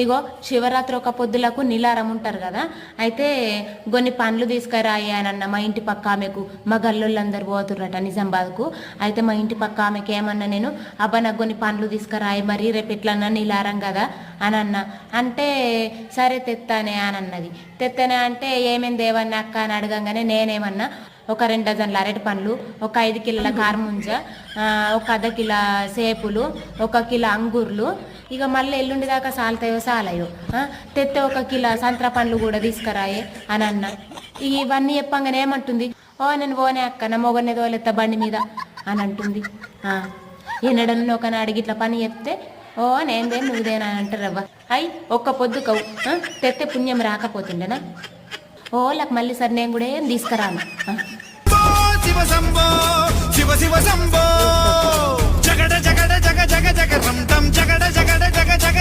ఇగో శివరాత్రి ఒక పొద్దులకు నీలారం ఉంటారు కదా, అయితే కొన్ని పండ్లు తీసుకురాయి అని అన్న మా ఇంటి పక్క ఆమెకు. మా గల్లోళ్ళందరూ పోతుర్రట నిజామాబాద్కు. అయితే మా ఇంటి పక్క ఆమెకి ఏమన్నా నేను, అబ్బా నాకు కొన్ని పండ్లు తీసుకురాయి మరి రేపు ఎట్లన్నా నీలారం కదా అని అన్న. అంటే సరే తెత్తానే అని అన్నది. తెత్తనే అంటే ఏమేమి దేవన్నా అక్క అని అడగంగానే నేనేమన్నా ఒక 2 డజన్ల అరటి పండ్లు, ఒక 5 కిలోల కార్ముంజ, ఒక అర్ధ కిలో సేపులు, 1 కిలో అంగూర్లు, ఇక మళ్ళీ ఎల్లుండి దాకా సాలతాయో సాలయో తెత్తే 1 కిలో సంత్రా పండ్లు కూడా తీసుకురాయే అని అన్న. ఇవన్నీ చెప్పంగానే ఏమంటుంది, ఓ నేను పోనే అక్క నా మొగనే తోలెత్త బండి మీద అని అంటుంది. ఎన్నడన్నా ఒక నాడికి ఇట్లా పని చెప్తే ఓ నేందే నువ్వుదేనా అని అంటారవ్వ. అయ్యి ఒక్క పొద్దు కవు తెత్తే పుణ్యం రాకపోతుండేనా? ఓళ్ళకి మళ్ళీ సరే నేను కూడా ఏం తీసుకురాను. శివ శంభో శివ శివ శంభో జగడ జగడ జగ జగ జగ రం టం జగడ జగడ జగ జగ